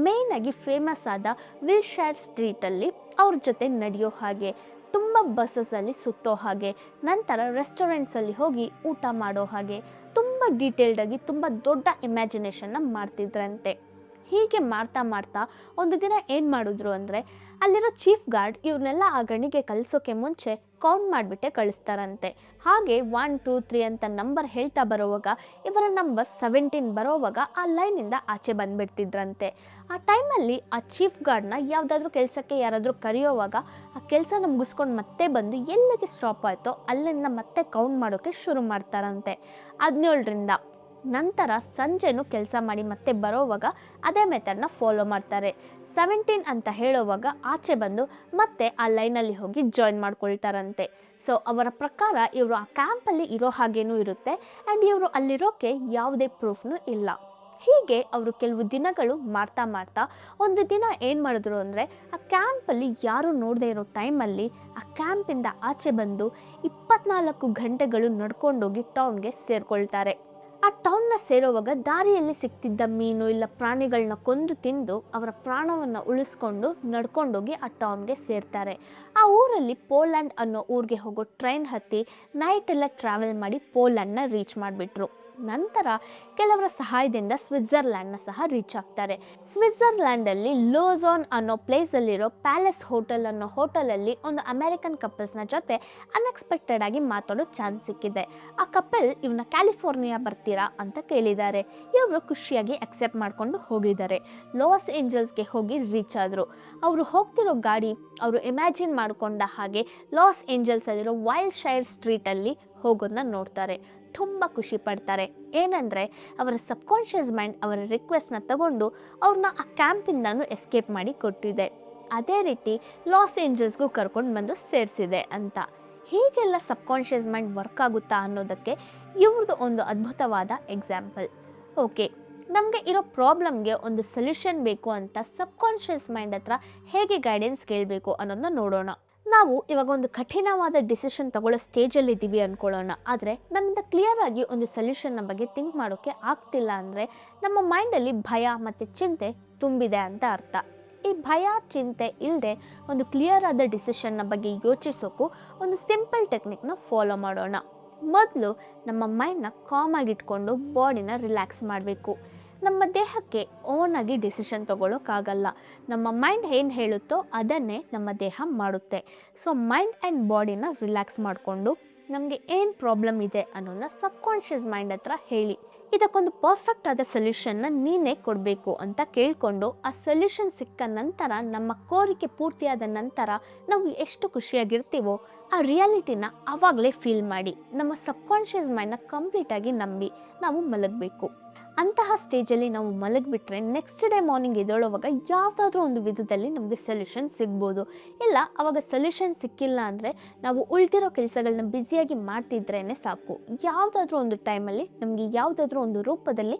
ಮೇಯ್ನಾಗಿ ಫೇಮಸ್ ಆದ ವಿಲ್ಶೈರ್ ಸ್ಟ್ರೀಟಲ್ಲಿ ಅವ್ರ ಜೊತೆ ನಡೆಯೋ ಹಾಗೆ, ತುಂಬ ಬಸ್ಸಸ್ಸಲ್ಲಿ ಸುತ್ತೋ ಹಾಗೆ, ನಂತರ ರೆಸ್ಟೋರೆಂಟ್ಸಲ್ಲಿ ಹೋಗಿ ಊಟ ಮಾಡೋ ಹಾಗೆ ತುಂಬ ಡೀಟೇಲ್ಡಾಗಿ ತುಂಬ ದೊಡ್ಡ ಇಮ್ಯಾಜಿನೇಷನ್ನ ಮಾಡ್ತಿದ್ರಂತೆ. ಹೀಗೆ ಮಾಡ್ತಾ ಮಾಡ್ತಾ ಒಂದು ದಿನ ಏನು ಮಾಡಿದ್ರು ಅಂದರೆ, ಅಲ್ಲಿರೋ ಚೀಫ್ ಗಾರ್ಡ್ ಇವ್ರನ್ನೆಲ್ಲ ಆ ಗಣಿಗೆ ಕಳಿಸೋಕೆ ಮುಂಚೆ ಕೌಂಟ್ ಮಾಡಿಬಿಟ್ಟೆ ಕಳಿಸ್ತಾರಂತೆ. ಹಾಗೆ 1 2 3 ಅಂತ ನಂಬರ್ ಹೇಳ್ತಾ ಬರೋವಾಗ ಇವರ ನಂಬರ್ 17 ಬರೋವಾಗ ಆ ಲೈನಿಂದ ಆಚೆ ಬಂದುಬಿಡ್ತಿದ್ರಂತೆ. ಆ ಟೈಮಲ್ಲಿ ಆ ಚೀಫ್ ಗಾರ್ಡ್ನ ಯಾವುದಾದ್ರೂ ಕೆಲಸಕ್ಕೆ ಯಾರಾದರೂ ಕರೆಯೋವಾಗ ಆ ಕೆಲಸನ ಮುಗಿಸ್ಕೊಂಡು ಮತ್ತೆ ಬಂದು ಎಲ್ಲಿಗೆ ಸ್ಟಾಪ್ ಆಯಿತೋ ಅಲ್ಲಿಂದ ಮತ್ತೆ ಕೌಂಟ್ ಮಾಡೋಕ್ಕೆ ಶುರು ಮಾಡ್ತಾರಂತೆ 17ರಿಂದ. ನಂತರ ಸಂಜೆನೂ ಕೆಲಸ ಮಾಡಿ ಮತ್ತೆ ಬರೋವಾಗ ಅದೇ ಮೆಥಡ್ನ ಫಾಲೋ ಮಾಡ್ತಾರೆ. 17 ಅಂತ ಹೇಳೋವಾಗ ಆಚೆ ಬಂದು ಮತ್ತೆ ಆ ಲೈನಲ್ಲಿ ಹೋಗಿ ಜಾಯಿನ್ ಮಾಡ್ಕೊಳ್ತಾರಂತೆ. ಸೊ ಅವರ ಪ್ರಕಾರ ಇವರು ಆ ಕ್ಯಾಂಪಲ್ಲಿ ಇರೋ ಹಾಗೇನೂ ಇರುತ್ತೆ ಆ್ಯಂಡ್ ಇವರು ಅಲ್ಲಿರೋಕ್ಕೆ ಯಾವುದೇ ಪ್ರೂಫ್ನೂ ಇಲ್ಲ. ಹೀಗೆ ಅವರು ಕೆಲವು ದಿನಗಳು ಮಾಡ್ತಾ ಮಾಡ್ತಾ ಒಂದು ದಿನ ಏನು ಮಾಡಿದ್ರು ಅಂದರೆ, ಆ ಕ್ಯಾಂಪಲ್ಲಿ ಯಾರೂ ನೋಡದೇ ಇರೋ ಟೈಮಲ್ಲಿ ಆ ಕ್ಯಾಂಪಿಂದ ಆಚೆ ಬಂದು 24 ಗಂಟೆಗಳು ನಡ್ಕೊಂಡೋಗಿ ಟೌನ್ಗೆ ಸೇರಿಕೊಳ್ತಾರೆ. ಆ ಟೌನ್ನ ಸೇರೋವಾಗ ದಾರಿಯಲ್ಲಿ ಸಿಗ್ತಿದ್ದ ಮೀನು ಇಲ್ಲ ಪ್ರಾಣಿಗಳನ್ನ ಕೊಂದು ತಿಂದು ಅವರ ಪ್ರಾಣವನ್ನು ಉಳಿಸ್ಕೊಂಡು ನಡ್ಕೊಂಡೋಗಿ ಆ ಟೌನ್ಗೆ ಸೇರ್ತಾರೆ. ಆ ಊರಲ್ಲಿ ಪೋಲ್ಯಾಂಡ್ ಅನ್ನೋ ಊರಿಗೆ ಹೋಗೋ ಟ್ರೈನ್ ಹತ್ತಿ ನೈಟೆಲ್ಲ ಟ್ರಾವೆಲ್ ಮಾಡಿ ಪೋಲ್ಯಾಂಡ್ನ ರೀಚ್ ಮಾಡಿಬಿಟ್ರು. ನಂತರ ಕೆಲವರ ಸಹಾಯದಿಂದ ಸ್ವಿಟ್ಜರ್ಲ್ಯಾಂಡ್ನ ಸಹ ರೀಚ್ ಆಗ್ತಾರೆ. ಸ್ವಿಟ್ಜರ್ಲ್ಯಾಂಡಲ್ಲಿ ಲೋಝಾನ್ ಅನ್ನೋ ಪ್ಲೇಸಲ್ಲಿರೋ ಪ್ಯಾಲೇಸ್ ಹೋಟೆಲ್ ಅನ್ನೋ ಹೋಟೆಲಲ್ಲಿ ಒಂದು ಅಮೆರಿಕನ್ ಕಪಲ್ಸ್ನ ಜೊತೆ ಅನ್ಎಕ್ಸ್ಪೆಕ್ಟೆಡ್ ಆಗಿ ಮಾತಾಡೋ ಚಾನ್ಸ್ ಸಿಕ್ಕಿದೆ. ಆ ಕಪಲ್ ಇವನ್ನ ಕ್ಯಾಲಿಫೋರ್ನಿಯಾ ಬರ್ತೀರಾ ಅಂತ ಕೇಳಿದ್ದಾರೆ. ಇವರು ಖುಷಿಯಾಗಿ ಅಕ್ಸೆಪ್ಟ್ ಮಾಡಿಕೊಂಡು ಹೋಗಿದ್ದಾರೆ. ಲಾಸ್ ಏಂಜಲ್ಸ್ಗೆ ಹೋಗಿ ರೀಚ್ ಆದರು. ಅವರು ಹೋಗ್ತಿರೋ ಗಾಡಿ ಅವರು ಇಮ್ಯಾಜಿನ್ ಮಾಡಿಕೊಂಡ ಹಾಗೆ ಲಾಸ್ ಏಂಜಲ್ಸಲ್ಲಿರೋ ವೈಲ್ಡ್ ಶೈರ್ ಸ್ಟ್ರೀಟಲ್ಲಿ ಹೋಗೋದನ್ನ ನೋಡ್ತಾರೆ. ತುಂಬ ಖುಷಿ ಪಡ್ತಾರೆ. ಏನಂದರೆ ಅವರ ಸಬ್ಕಾನ್ಷಿಯಸ್ ಮೈಂಡ್ ಅವರ ರಿಕ್ವೆಸ್ಟ್ನ ತಗೊಂಡು ಅವ್ರನ್ನ ಆ ಕ್ಯಾಂಪಿಂದನೂ ಎಸ್ಕೇಪ್ ಮಾಡಿ ಕೊಟ್ಟಿದೆ. ಅದೇ ರೀತಿ ಲಾಸ್ ಏಂಜಲ್ಸ್ಗೂ ಕರ್ಕೊಂಡು ಬಂದು ಸೇರಿಸಿದೆ ಅಂತ. ಹೀಗೆಲ್ಲ ಸಬ್ಕಾನ್ಷಿಯಸ್ ಮೈಂಡ್ ವರ್ಕ್ ಆಗುತ್ತಾ ಅನ್ನೋದಕ್ಕೆ ಇವ್ರದ್ದು ಒಂದು ಅದ್ಭುತವಾದ ಎಕ್ಸಾಂಪಲ್. ಓಕೆ, ನಮಗೆ ಇರೋ ಪ್ರಾಬ್ಲಮ್ಗೆ ಒಂದು ಸೊಲ್ಯೂಷನ್ ಬೇಕು ಅಂತ ಸಬ್ಕಾನ್ಷಿಯಸ್ ಮೈಂಡ್ ಹತ್ರ ಹೇಗೆ ಗೈಡೆನ್ಸ್ ಕೇಳಬೇಕು ಅನ್ನೋದನ್ನ ನೋಡೋಣ. ನಾವು ಇವಾಗ ಒಂದು ಕಠಿಣವಾದ ಡಿಸಿಷನ್ ತಗೊಳ್ಳೋ ಸ್ಟೇಜಲ್ಲಿದ್ದೀವಿ ಅಂದ್ಕೊಳ್ಳೋಣ. ಆದರೆ ನಮ್ಮಿಂದ ಕ್ಲಿಯರಾಗಿ ಒಂದು ಸೊಲ್ಯೂಷನ್ನ ಬಗ್ಗೆ ಥಿಂಕ್ ಮಾಡೋಕ್ಕೆ ಆಗ್ತಿಲ್ಲ ಅಂದರೆ ನಮ್ಮ ಮೈಂಡಲ್ಲಿ ಭಯ ಮತ್ತು ಚಿಂತೆ ತುಂಬಿದೆ ಅಂತ ಅರ್ಥ. ಈ ಭಯ ಚಿಂತೆ ಇಲ್ಲದೆ ಒಂದು ಕ್ಲಿಯರ್ ಆದ ಡಿಸಿಷನ್ನ ಬಗ್ಗೆ ಯೋಚಿಸೋಕ್ಕೂ ಒಂದು ಸಿಂಪಲ್ ಟೆಕ್ನಿಕ್ನ ಫಾಲೋ ಮಾಡೋಣ. ಮೊದಲು ನಮ್ಮ ಮೈಂಡ್ನ ಕಾಮಾಗಿಟ್ಕೊಂಡು ಬಾಡಿನ ರಿಲ್ಯಾಕ್ಸ್ ಮಾಡಬೇಕು. ನಮ್ಮ ದೇಹಕ್ಕೆ ಓನಾಗಿ ಡಿಸಿಷನ್ ತೊಗೊಳ್ಳೋಕ್ಕಾಗಲ್ಲ. ನಮ್ಮ ಮೈಂಡ್ ಏನು ಹೇಳುತ್ತೋ ಅದನ್ನೇ ನಮ್ಮ ದೇಹ ಮಾಡುತ್ತೆ. ಸೊ ಮೈಂಡ್ ಆ್ಯಂಡ್ ಬಾಡಿನ ರಿಲ್ಯಾಕ್ಸ್ ಮಾಡಿಕೊಂಡು ನಮಗೆ ಏನು ಪ್ರಾಬ್ಲಮ್ ಇದೆ ಅನ್ನೋದನ್ನ ಸಬ್ಕಾನ್ಷಿಯಸ್ ಮೈಂಡ್ ಹತ್ರ ಹೇಳಿ, ಇದಕ್ಕೊಂದು ಪರ್ಫೆಕ್ಟ್ ಆದ ಸೊಲ್ಯೂಷನ್ನ ನೀನೇ ಕೊಡಬೇಕು ಅಂತ ಕೇಳಿಕೊಂಡು ಆ ಸೊಲ್ಯೂಷನ್ ಸಿಕ್ಕ ನಂತರ ನಮ್ಮ ಕೋರಿಕೆ ಪೂರ್ತಿಯಾದ ನಂತರ ನಾವು ಎಷ್ಟು ಖುಷಿಯಾಗಿರ್ತೀವೋ ಆ ರಿಯಾಲಿಟಿನ ಆವಾಗಲೇ ಫೀಲ್ ಮಾಡಿ ನಮ್ಮ ಸಬ್ಕಾನ್ಷಿಯಸ್ ಮೈಂಡ್ನ ಕಂಪ್ಲೀಟಾಗಿ ನಂಬಿ ನಾವು ಮಲಗಬೇಕು. ಅಂತಹ ಸ್ಟೇಜಲ್ಲಿ ನಾವು ಮಲಗಿಬಿಟ್ರೆ ನೆಕ್ಸ್ಟ್ ಡೇ ಮಾರ್ನಿಂಗ್ ಎದ್ದೇಳುವಾಗ ಯಾವುದಾದ್ರೂ ಒಂದು ವಿಧದಲ್ಲಿ ನಮಗೆ ಸೊಲ್ಯೂಷನ್ ಸಿಗ್ಬೋದು. ಇಲ್ಲ ಅವಾಗ ಸೊಲ್ಯೂಷನ್ ಸಿಕ್ಕಿಲ್ಲ ಅಂದರೆ ನಾವು ಉಳಿದಿರೋ ಕೆಲಸಗಳನ್ನ ಬ್ಯುಸಿಯಾಗಿ ಮಾಡ್ತಿದ್ರೇ ಸಾಕು, ಯಾವುದಾದ್ರೂ ಒಂದು ಟೈಮಲ್ಲಿ ನಮಗೆ ಯಾವುದಾದ್ರೂ ಒಂದು ರೂಪದಲ್ಲಿ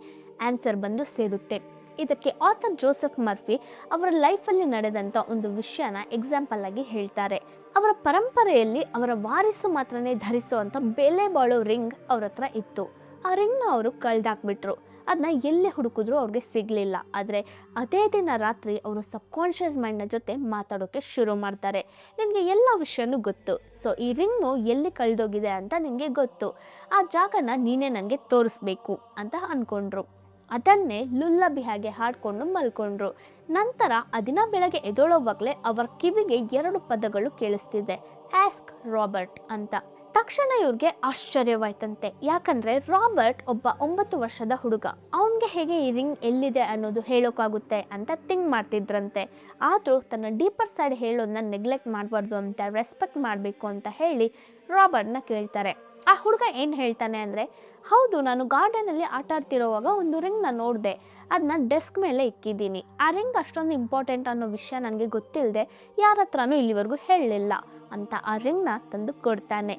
ಆನ್ಸರ್ ಬಂದು ಸೇರುತ್ತೆ. ಇದಕ್ಕೆ ಆಥರ್ ಜೋಸೆಫ್ ಮರ್ಫಿ ಅವರ ಲೈಫಲ್ಲಿ ನಡೆದಂಥ ಒಂದು ವಿಷಯನ ಎಕ್ಸಾಂಪಲ್ ಆಗಿ ಹೇಳ್ತಾರೆ. ಅವರ ಪರಂಪರೆಯಲ್ಲಿ ಅವರ ವಾರಿಸು ಮಾತ್ರನೇ ಧರಿಸುವಂಥ ಬೆಲೆ ಬಾಳೋ ರಿಂಗ್ ಅವ್ರ ಹತ್ರ ಇತ್ತು. ಆ ರಿಂಗ್ನ ಅವರು ಕಳ್ದಾಕ್ಬಿಟ್ರು. ಅದನ್ನ ಎಲ್ಲಿ ಹುಡುಕಿದ್ರು ಅವ್ರಿಗೆ ಸಿಗಲಿಲ್ಲ. ಆದರೆ ಅದೇ ದಿನ ರಾತ್ರಿ ಅವರು ಸಬ್ಕಾನ್ಷಿಯಸ್ ಮೈಂಡ್ನ ಜೊತೆ ಮಾತಾಡೋಕ್ಕೆ ಶುರು ಮಾಡ್ತಾರೆ. ನಿನಗೆ ಎಲ್ಲ ವಿಷಯನೂ ಗೊತ್ತು, ಸೊ ಈ ರಿಂಗ್ನು ಎಲ್ಲಿ ಕಳೆದೋಗಿದೆ ಅಂತ ನಿನಗೆ ಗೊತ್ತು, ಆ ಜಾಗನ ನೀನೇ ನನಗೆ ತೋರಿಸ್ಬೇಕು ಅಂತ ಅಂದ್ಕೊಂಡ್ರು. ಅದನ್ನೇ ಲುಲ್ಲಬಿ ಹಾಗೆ ಹಾಡಿಕೊಂಡು ಮಲ್ಕೊಂಡ್ರು. ನಂತರ ಆ ದಿನ ಬೆಳಗ್ಗೆ ಎದ್ದೇಳೋವಾಗಲೇ ಅವರ ಕಿವಿಗೆ 2 ಪದಗಳು ಕೇಳಿಸ್ತಿದೆ, ಆಸ್ಕ್ ರಾಬರ್ಟ್ ಅಂತ. ತಕ್ಷಣ ಇವ್ರಿಗೆ ಆಶ್ಚರ್ಯವಾಯ್ತಂತೆ. ಯಾಕಂದರೆ ರಾಬರ್ಟ್ ಒಬ್ಬ 9 ವರ್ಷದ ಹುಡುಗ, ಅವನಿಗೆ ಹೇಗೆ ಈ ರಿಂಗ್ ಎಲ್ಲಿದೆ ಅನ್ನೋದು ಹೇಳೋಕ್ಕಾಗುತ್ತೆ ಅಂತ ಥಿಂಕ್ ಮಾಡ್ತಿದ್ರಂತೆ. ಆದರೂ ತನ್ನ ಡೀಪರ್ ಸೈಡ್ ಹೇಳೋದನ್ನ ನೆಗ್ಲೆಕ್ಟ್ ಮಾಡಬಾರ್ದು ಅಂತ ರೆಸ್ಪೆಕ್ಟ್ ಮಾಡಬೇಕು ಅಂತ ಹೇಳಿ ರಾಬರ್ಟ್ನ ಕೇಳ್ತಾರೆ. ಆ ಹುಡುಗ ಏನು ಹೇಳ್ತಾನೆ ಅಂದರೆ, ಹೌದು, ನಾನು ಗಾರ್ಡನಲ್ಲಿ ಆಟ ಆಡ್ತಿರೋವಾಗ ಒಂದು ರಿಂಗ್ನ ನೋಡಿದೆ, ಅದನ್ನ ಡೆಸ್ಕ್ ಮೇಲೆ ಇಕ್ಕಿದ್ದೀನಿ. ಆ ರಿಂಗ್ ಅಷ್ಟೊಂದು ಇಂಪಾರ್ಟೆಂಟ್ ಅನ್ನೋ ವಿಷಯ ನನಗೆ ಗೊತ್ತಿಲ್ಲದೆ ಯಾರ ಹತ್ರನೂ ಇಲ್ಲಿವರೆಗೂ ಹೇಳಲಿಲ್ಲ ಅಂತ ಆ ರಿಂಗ್ನ ತಂದು ಕೊಡ್ತಾನೆ.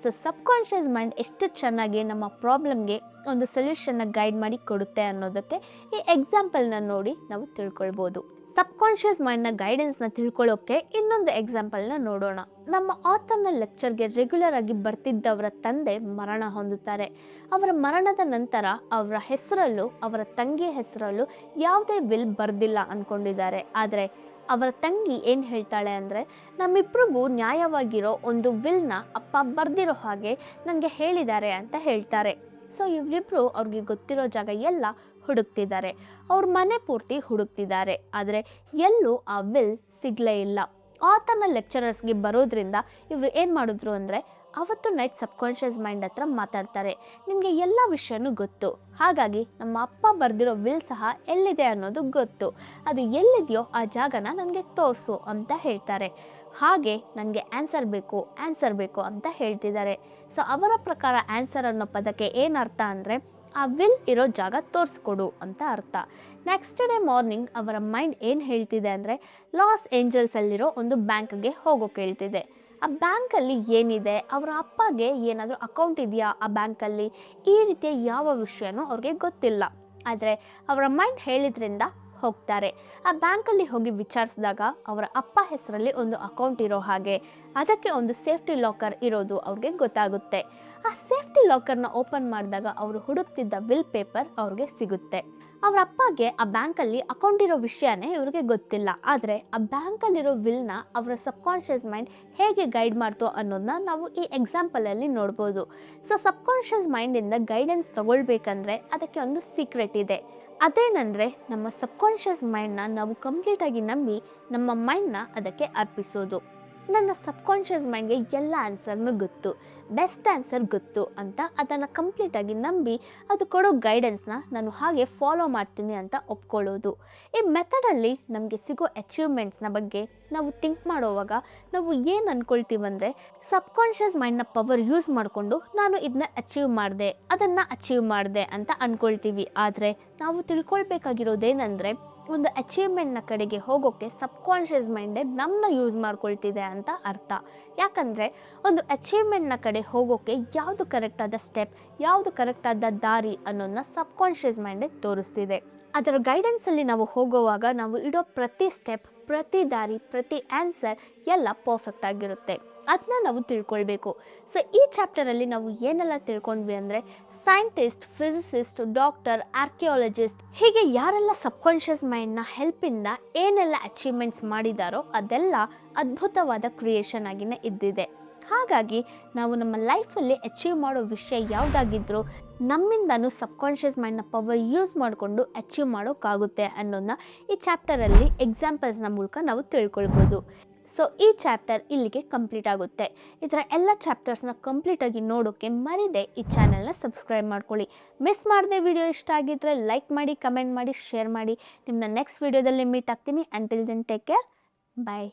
ಸೊ ಸಬ್ಕಾನ್ಷಿಯಸ್ ಮೈಂಡ್ ಎಷ್ಟು ಚೆನ್ನಾಗಿ ನಮ್ಮ ಪ್ರಾಬ್ಲಮ್ಗೆ ಒಂದು ಸೊಲ್ಯೂಷನ್ನ ಗೈಡ್ ಮಾಡಿ ಕೊಡುತ್ತೆ ಅನ್ನೋದಕ್ಕೆ ಈ ಎಕ್ಸಾಂಪಲ್ನ ನೋಡಿ ನಾವು ತಿಳ್ಕೊಳ್ಬೋದು. ಸಬ್ಕಾನ್ಷಿಯಸ್ ಮೈಂಡ್ನ ಗೈಡೆನ್ಸ್ನ ತಿಳ್ಕೊಳ್ಳೋಕ್ಕೆ ಇನ್ನೊಂದು ಎಕ್ಸಾಂಪಲ್ನ ನೋಡೋಣ. ನಮ್ಮ ಆಥರ್ನ ಲೆಕ್ಚರ್ಗೆ ರೆಗ್ಯುಲರ್ ಆಗಿ ಬರ್ತಿದ್ದವರ ತಂದೆ ಮರಣ ಹೊಂದುತ್ತಾರೆ. ಅವರ ಮರಣದ ನಂತರ ಅವರ ಹೆಸರಲ್ಲೂ ಅವರ ತಂಗಿಯ ಹೆಸರಲ್ಲೂ ಯಾವುದೇ ವಿಲ್ ಬರೆದಿಲ್ಲ ಅಂದ್ಕೊಂಡಿದ್ದಾರೆ. ಆದರೆ ಅವರ ತಂಗಿ ಏನು ಹೇಳ್ತಾಳೆ ಅಂದರೆ, ನಮ್ಮಿಬ್ರಿಗೂ ನ್ಯಾಯವಾಗಿರೋ ಒಂದು ವಿಲ್ನ ಅಪ್ಪ ಬರೆದಿರೋ ಹಾಗೆ ನನಗೆ ಹೇಳಿದ್ದಾರೆ ಅಂತ ಹೇಳ್ತಾರೆ. ಸೊ ಇವರಿಬ್ಬರು ಅವ್ರಿಗೆ ಗೊತ್ತಿರೋ ಜಾಗ ಎಲ್ಲ ಹುಡುಕ್ತಿದ್ದಾರೆ, ಅವ್ರ ಮನೆ ಪೂರ್ತಿ ಹುಡುಕ್ತಿದ್ದಾರೆ. ಆದರೆ ಎಲ್ಲೂ ಆ ವಿಲ್ ಸಿಗಲೇ ಇಲ್ಲ. ಆತನ ಲೆಕ್ಚರರ್ಸ್ಗೆ ಬರೋದ್ರಿಂದ ಇವರು ಏನು ಮಾಡಿದ್ರು ಅಂದರೆ, ಅವತ್ತು ನೈಟ್ ಸಬ್ಕಾನ್ಷಿಯಸ್ ಮೈಂಡ್ ಹತ್ರ ಮಾತಾಡ್ತಾರೆ. ನಿಮಗೆ ಎಲ್ಲ ವಿಷಯನೂ ಗೊತ್ತು, ಹಾಗಾಗಿ ನಮ್ಮ ಅಪ್ಪ ಬರೆದಿರೋ ವಿಲ್ ಸಹ ಎಲ್ಲಿದೆ ಅನ್ನೋದು ಗೊತ್ತು, ಅದು ಎಲ್ಲಿದೆಯೋ ಆ ಜಾಗನ ನನಗೆ ತೋರಿಸು ಅಂತ ಹೇಳ್ತಾರೆ. ಹಾಗೆ ನನಗೆ ಆನ್ಸರ್ ಬೇಕು ಅಂತ ಹೇಳ್ತಿದ್ದಾರೆ. ಸೊ ಅವರ ಪ್ರಕಾರ ಆನ್ಸರ್ ಅನ್ನೋ ಪದಕ್ಕೆ ಏನರ್ಥ ಅಂದರೆ, ಆ ವಿಲ್ ಇರೋ ಜಾಗ ತೋರಿಸ್ಕೊಡು ಅಂತ ಅರ್ಥ. ನೆಕ್ಸ್ಟ್ ಡೇ ಮಾರ್ನಿಂಗ್ ಅವರ ಮೈಂಡ್ ಏನು ಹೇಳ್ತಿದೆ ಅಂದರೆ, ಲಾಸ್ ಏಂಜಲ್ಸಲ್ಲಿರೋ ಒಂದು ಬ್ಯಾಂಕ್ಗೆ ಹೋಗೋಕೆ ಹೇಳ್ತಿದೆ. ಆ ಬ್ಯಾಂಕಲ್ಲಿ ಏನಿದೆ, ಅವರ ಅಪ್ಪಗೆ ಏನಾದರೂ ಅಕೌಂಟ್ ಇದೆಯಾ ಆ ಬ್ಯಾಂಕಲ್ಲಿ, ಈ ರೀತಿಯ ಯಾವ ವಿಷಯನೂ ಅವ್ರಿಗೆ ಗೊತ್ತಿಲ್ಲ. ಆದರೆ ಅವರ ಮೈಂಡ್ ಹೇಳಿದ್ರಿಂದ ಹೋಗ್ತಾರೆ. ಆ ಬ್ಯಾಂಕಲ್ಲಿ ಹೋಗಿ ವಿಚಾರಿಸಿದಾಗ ಅವರ ಅಪ್ಪ ಹೆಸರಲ್ಲಿ ಒಂದು ಅಕೌಂಟ್ ಇರೋ ಹಾಗೆ, ಅದಕ್ಕೆ ಒಂದು ಸೇಫ್ಟಿ ಲಾಕರ್ ಇರೋದು ಅವ್ರಿಗೆ ಗೊತ್ತಾಗುತ್ತೆ. ಆ ಸೇಫ್ಟಿ ಲಾಕರ್ನ ಓಪನ್ ಮಾಡಿದಾಗ ಅವರು ಹುಡುಕ್ತಿದ್ದ ವಿಲ್ ಪೇಪರ್ ಅವ್ರಿಗೆ ಸಿಗುತ್ತೆ. ಅವರ ಅಪ್ಪಗೆ ಆ ಬ್ಯಾಂಕಲ್ಲಿ ಅಕೌಂಟ್ ಇರೋ ವಿಷಯನೇ ಇವ್ರಿಗೆ ಗೊತ್ತಿಲ್ಲ. ಆದರೆ ಆ ಬ್ಯಾಂಕಲ್ಲಿರೋ ವಿಲ್ನ ಅವರ ಸಬ್ಕಾನ್ಷಿಯಸ್ ಮೈಂಡ್ ಹೇಗೆ ಗೈಡ್ ಮಾಡ್ತು ಅನ್ನೋದನ್ನ ನಾವು ಈ ಎಕ್ಸಾಂಪಲಲ್ಲಿ ನೋಡ್ಬೋದು. ಸೊ ಸಬ್ಕಾನ್ಷಿಯಸ್ ಮೈಂಡಿಂದ ಗೈಡೆನ್ಸ್ ತಗೊಳ್ಬೇಕಂದ್ರೆ ಅದಕ್ಕೆ ಒಂದು ಸೀಕ್ರೆಟ್ ಇದೆ. ಅದೇನೆಂದರೆ, ನಮ್ಮ ಸಬ್ಕಾನ್ಷಿಯಸ್ ಮೈಂಡ್ನ ನಾವು ಕಂಪ್ಲೀಟಾಗಿ ನಂಬಿ ನಮ್ಮ ಮೈಂಡ್ನ ಅದಕ್ಕೆ ಅರ್ಪಿಸೋದು. ನನ್ನ ಸಬ್ಕಾನ್ಷಿಯಸ್ ಮೈಂಡ್ಗೆ ಎಲ್ಲ ಆನ್ಸರ್ನೂ ಗೊತ್ತು, ಬೆಸ್ಟ್ ಆನ್ಸರ್ ಗೊತ್ತು ಅಂತ ಅದನ್ನು ಕಂಪ್ಲೀಟಾಗಿ ನಂಬಿ ಅದು ಕೊಡೋ ಗೈಡೆನ್ಸ್ನ ನಾನು ಹಾಗೆ ಫಾಲೋ ಮಾಡ್ತೀನಿ ಅಂತ ಒಪ್ಕೊಳ್ಳೋದು. ಈ ಮೆಥಡಲ್ಲಿ ನಮಗೆ ಸಿಗೋ ಅಚೀವ್ಮೆಂಟ್ಸ್ನ ಬಗ್ಗೆ ನಾವು ಥಿಂಕ್ ಮಾಡೋವಾಗ ನಾವು ಏನು ಅಂದ್ಕೊಳ್ತೀವಂದರೆ, ಸಬ್ಕಾನ್ಷಿಯಸ್ ಮೈಂಡ್ನ ಪವರ್ ಯೂಸ್ ಮಾಡಿಕೊಂಡು ನಾನು ಇದನ್ನ ಅಚೀವ್ ಮಾಡಿದೆ ಅಂತ ಅಂದ್ಕೊಳ್ತೀವಿ. ಆದರೆ ನಾವು ತಿಳ್ಕೊಳ್ಬೇಕಾಗಿರೋದೇನೆಂದರೆ, ಒಂದು ಅಚೀವ್ಮೆಂಟ್ನ ಕಡೆಗೆ ಹೋಗೋಕ್ಕೆ ಸಬ್ಕಾನ್ಷಿಯಸ್ ಮೈಂಡೇ ನಮ್ಮನ್ನ ಯೂಸ್ ಮಾಡ್ಕೊಳ್ತಿದೆ ಅಂತ ಅರ್ಥ. ಯಾಕಂದರೆ ಒಂದು ಅಚೀವ್ಮೆಂಟ್ನ ಕಡೆ ಹೋಗೋಕ್ಕೆ ಯಾವುದು ಕರೆಕ್ಟಾದ ಸ್ಟೆಪ್, ಯಾವುದು ಕರೆಕ್ಟಾದ ದಾರಿ ಅನ್ನೋದನ್ನ ಸಬ್ಕಾನ್ಷಿಯಸ್ ಮೈಂಡೇ ತೋರಿಸ್ತಿದೆ. ಅದರ ಗೈಡೆನ್ಸಲ್ಲಿ ನಾವು ಹೋಗುವಾಗ ನಾವು ಇಡೋ ಪ್ರತಿ ಸ್ಟೆಪ್, ಪ್ರತಿ ದಾರಿ, ಪ್ರತಿ ಆನ್ಸರ್ ಎಲ್ಲ ಪರ್ಫೆಕ್ಟ್ ಆಗಿರುತ್ತೆ. ಅದನ್ನ ನಾವು ತಿಳ್ಕೊಳ್ಬೇಕು. ಸೊ ಈ ಚಾಪ್ಟರಲ್ಲಿ ನಾವು ಏನೆಲ್ಲ ತಿಳ್ಕೊಂಡ್ವಿ ಅಂದರೆ, ಸೈಂಟಿಸ್ಟ್, ಫಿಸಿಸಿಸ್ಟ್, ಡಾಕ್ಟರ್, ಆರ್ಕಿಯಾಲಜಿಸ್ಟ್ ಹೀಗೆ ಯಾರೆಲ್ಲ ಸಬ್ಕಾನ್ಷಿಯಸ್ ಮೈಂಡ್ನ ಹೆಲ್ಪಿಂದ ಏನೆಲ್ಲ ಅಚೀವ್ಮೆಂಟ್ಸ್ ಮಾಡಿದಾರೋ ಅದೆಲ್ಲ ಅದ್ಭುತವಾದ ಕ್ರಿಯೇಷನ್ ಆಗಿನೇ ಇದ್ದಿದೆ. ಹಾಗಾಗಿ ನಾವು ನಮ್ಮ ಲೈಫಲ್ಲಿ ಅಚೀವ್ ಮಾಡೋ ವಿಷಯ ಯಾವುದಾಗಿದ್ರೂ ನಮ್ಮಿಂದನೂ ಸಬ್ಕಾನ್ಷಿಯಸ್ ಮೈಂಡ್ನ ಪವರ್ ಯೂಸ್ ಮಾಡಿಕೊಂಡು ಅಚೀವ್ ಮಾಡೋಕ್ಕಾಗುತ್ತೆ ಅನ್ನೋದನ್ನ ಈ ಚಾಪ್ಟರಲ್ಲಿ ಎಕ್ಸಾಂಪಲ್ಸ್ನ ಮೂಲಕ ನಾವು ತಿಳ್ಕೊಳ್ಬೋದು. ಸೊ ಈ ಚಾಪ್ಟರ್ ಇಲ್ಲಿಗೆ ಕಂಪ್ಲೀಟ್ ಆಗುತ್ತೆ. ಇದರ ಎಲ್ಲ ಚಾಪ್ಟರ್ಸ್ನ ಕಂಪ್ಲೀಟಾಗಿ ನೋಡೋಕ್ಕೆ ಮರಿದೆ ಈ ಚಾನಲ್ನ ಸಬ್ಸ್ಕ್ರೈಬ್ ಮಾಡ್ಕೊಳ್ಳಿ. ಮಿಸ್ ಮಾಡದೆ ವಿಡಿಯೋ ಇಷ್ಟ ಆಗಿದ್ದರೆ ಲೈಕ್ ಮಾಡಿ, ಕಮೆಂಟ್ ಮಾಡಿ, ಶೇರ್ ಮಾಡಿ. ನಿಮ್ಮನ್ನ ನೆಕ್ಸ್ಟ್ ವಿಡಿಯೋದಲ್ಲಿ ಮೀಟ್ ಆಗ್ತೀನಿ. ಅಂಟಿಲ್ ದೆನ್ ಟೇಕ್ ಕೇರ್, ಬಾಯ್.